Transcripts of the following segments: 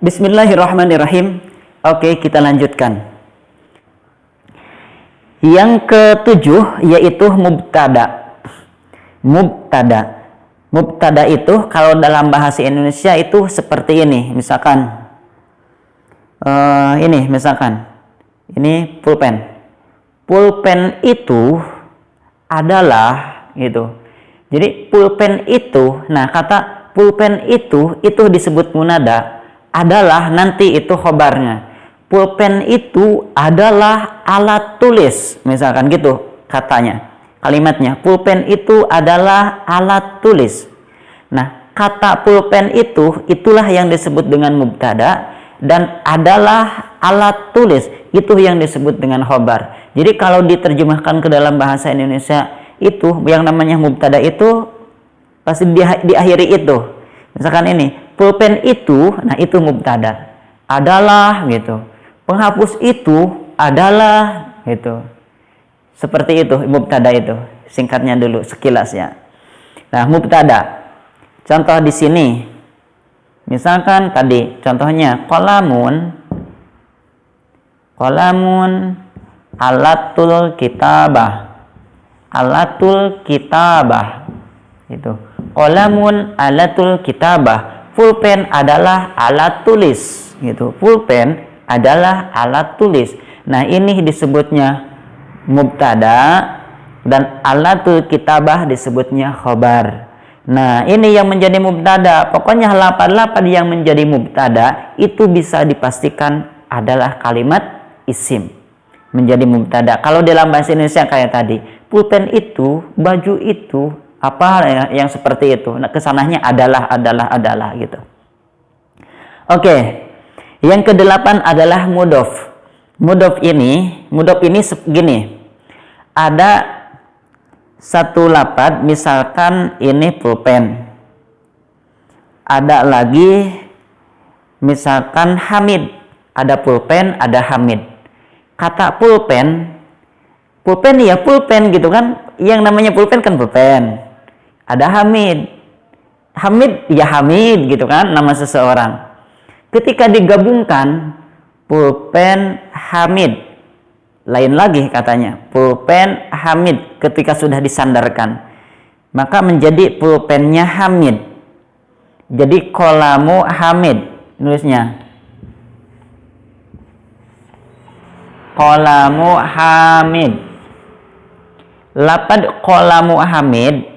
Bismillahirrahmanirrahim. Oke, kita lanjutkan. Yang ketujuh yaitu mubtada. Mubtada itu kalau dalam bahasa Indonesia itu seperti ini. Misalkan ini pulpen. Pulpen itu adalah gitu. Jadi pulpen itu, nah kata pulpen itu disebut munada, adalah nanti itu khobarnya. Pulpen itu adalah alat tulis, misalkan gitu katanya. Kalimatnya, pulpen itu adalah alat tulis. Nah, kata pulpen itulah yang disebut dengan mubtada, dan adalah alat tulis, itu yang disebut dengan khobar. Jadi kalau diterjemahkan ke dalam bahasa Indonesia, itu yang namanya mubtada itu pasti diakhiri itu. Misalkan ini, pulpen itu, nah itu mubtada, adalah gitu. Penghapus itu adalah gitu. Seperti itu mubtada itu. Singkatnya dulu sekilas ya. Nah, mubtada. Contoh di sini. Misalkan tadi contohnya qalamun alatul kitabah. Alatul kitabah. Itu. Qalamun alatul kitabah. Pulpen adalah alat tulis gitu. Pulpen adalah alat tulis. Nah, ini disebutnya mubtada, dan alatul kitabah disebutnya khobar. Nah, ini yang menjadi mubtada. Pokoknya lafaz-lafaz yang menjadi mubtada itu bisa dipastikan adalah kalimat isim. Menjadi mubtada. Kalau dalam bahasa Indonesia kayak tadi, pulpen itu, baju itu, apa yang seperti itu. Nah, kesananya adalah gitu. Oke. Yang kedelapan adalah mudhof. Mudhof ini segini. Ada satu lafaz, misalkan ini pulpen. Ada lagi misalkan hamid. Ada pulpen, ada hamid. Kata pulpen ya pulpen gitu kan. Yang namanya pulpen kan pulpen. Ada hamid. Hamid ya hamid gitu kan, nama seseorang. Ketika digabungkan pulpen hamid, lain lagi katanya. Pulpen hamid ketika sudah disandarkan, maka menjadi pulpennya hamid. Jadi qalamu hamid nulisnya. Qalamu hamid. Lafaz qalamu hamid.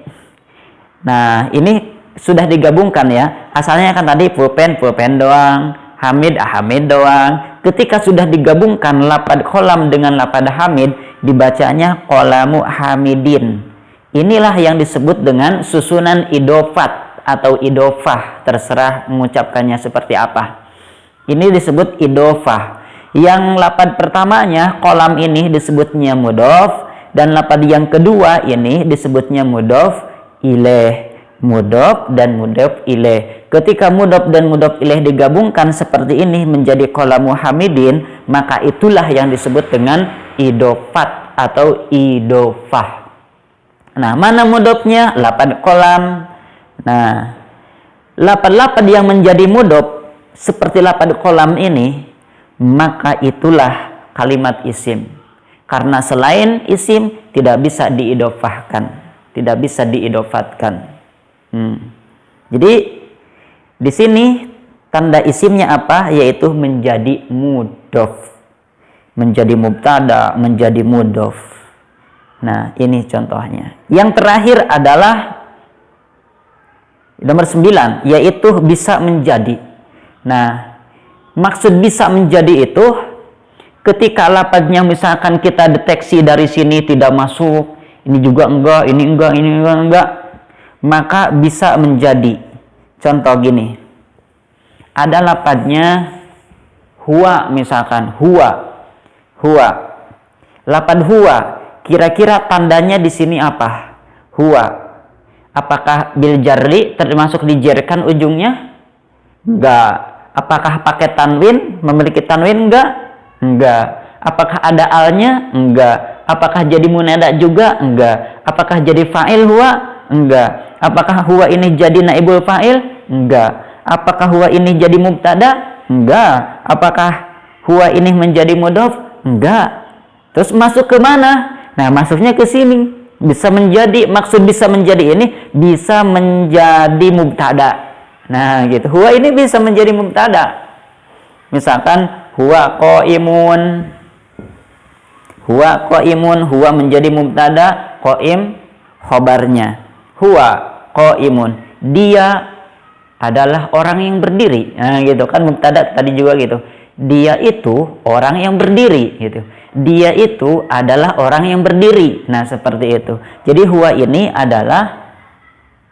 Nah, ini sudah digabungkan ya. Asalnya kan tadi pulpen doang, hamid doang. Ketika sudah digabungkan lafaz qalam dengan lafaz hamid, dibacanya qalamu hamidin. Inilah yang disebut dengan susunan idofat atau idofah, terserah mengucapkannya seperti apa. Ini disebut idofah. Yang lafaz pertamanya qalam ini disebutnya mudhof, dan lafaz yang kedua ini disebutnya mudhof ilaih. Mudhof dan mudhof ilaih. Ketika mudhof dan mudhof ilaih digabungkan seperti ini menjadi qalamu hamidin, maka itulah yang disebut dengan idofat atau idofah. Nah, mana mudhofnya? Lafaz qalam. Nah, lafaz-lafaz yang menjadi mudhof seperti lafaz qalam ini, maka itulah kalimat isim. Karena selain isim tidak bisa diidofahkan, tidak bisa diidofatkan. Jadi di sini tanda isimnya apa? Yaitu menjadi mudhof, menjadi mubtada, menjadi mudhof. Nah, ini contohnya. Yang terakhir adalah nomor 9, yaitu bisa menjadi. Nah, maksud bisa menjadi itu ketika lafaznya misalkan kita deteksi dari sini tidak masuk, ini juga enggak, ini enggak, maka bisa menjadi. Contoh gini, ada lafaznya huwa, misalkan huwa. Lafaz huwa, kira-kira tandanya di sini apa? Huwa. Apakah bil jarri, termasuk dijerkan ujungnya? Enggak. Apakah pakai tanwin, memiliki tanwin? Enggak. Apakah ada alnya? Enggak. Apakah jadi munada juga? Enggak. Apakah jadi fa'il huwa? Enggak. Apakah huwa ini jadi naibul fa'il? Enggak. Apakah huwa ini jadi mubtada? Enggak. Apakah huwa ini menjadi mudhof? Enggak. Terus masuk ke mana? Nah, masuknya ke sini. Bisa menjadi, maksud bisa menjadi ini bisa menjadi mubtada. Nah, gitu. Huwa ini bisa menjadi mubtada. Misalkan huwa qaimun. Huwa qaimun, huwa menjadi mubtada, qaim khobarnya. Huwa qaimun. Dia adalah orang yang berdiri. Nah, gitu kan mubtada tadi juga gitu. Dia itu orang yang berdiri gitu. Dia itu adalah orang yang berdiri. Nah, seperti itu. Jadi huwa ini adalah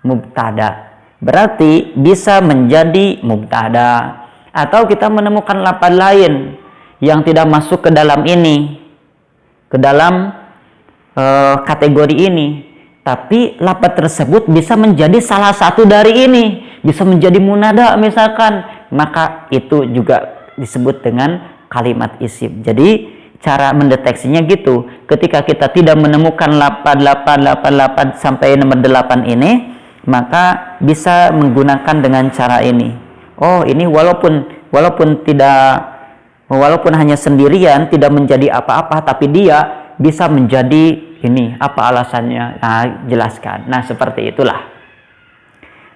mubtada. Berarti bisa menjadi mubtada. Atau kita menemukan lafaz lain yang tidak masuk ke dalam ini. Ke dalam kategori ini. Tapi lafaz tersebut bisa menjadi salah satu dari ini. Bisa menjadi munada misalkan. Maka itu juga disebut dengan kalimat isim. Jadi cara mendeteksinya gitu. Ketika kita tidak menemukan lafaz sampai nomor 8 ini, maka bisa menggunakan dengan cara ini. Oh, ini walaupun hanya sendirian, tidak menjadi apa-apa, tapi dia bisa menjadi ini. Apa alasannya? Nah, jelaskan. Nah, seperti itulah.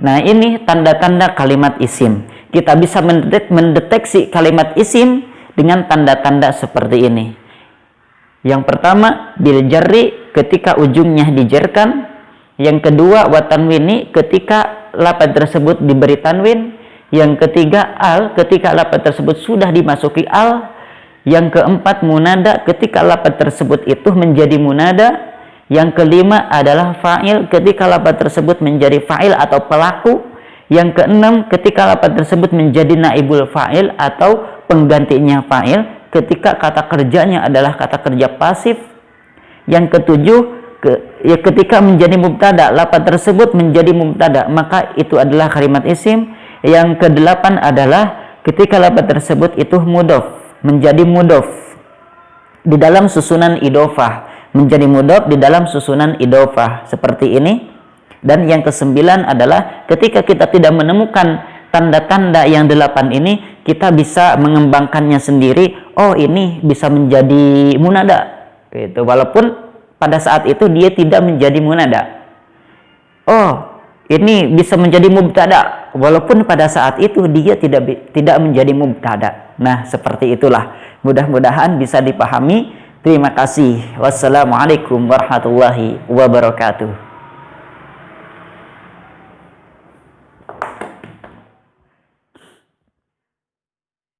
Nah, ini tanda-tanda kalimat isim. Kita bisa mendeteksi kalimat isim dengan tanda-tanda seperti ini. Yang pertama, bil jarri, ketika ujungnya dijerkan. Yang kedua, wa tanwini, ketika lafaz tersebut diberi tanwin. Yang ketiga, al, ketika lafaz tersebut sudah dimasuki al. Yang keempat, munada, ketika lafaz tersebut itu menjadi munada. Yang kelima adalah fa'il, ketika lafaz tersebut menjadi fa'il atau pelaku. Yang keenam, ketika lafaz tersebut menjadi naibul fa'il atau penggantinya fa'il, ketika kata kerjanya adalah kata kerja pasif. Yang ketujuh, ketika menjadi mubtada, lafaz tersebut menjadi mubtada, maka itu adalah kalimat isim. Yang kedelapan adalah ketika lafaz tersebut itu mudhof, menjadi mudhof di dalam susunan idhofah, menjadi mudhof di dalam susunan idhofah seperti ini. Dan yang kesembilan adalah ketika kita tidak menemukan tanda-tanda yang 8 ini, kita bisa mengembangkannya sendiri. Oh, ini bisa menjadi munada gitu, walaupun pada saat itu dia tidak menjadi munada. Oh, ini bisa menjadi mubtada, walaupun pada saat itu dia tidak menjadi mubtada. Nah, seperti itulah. Mudah-mudahan bisa dipahami. Terima kasih. Wassalamualaikum warahmatullahi wabarakatuh.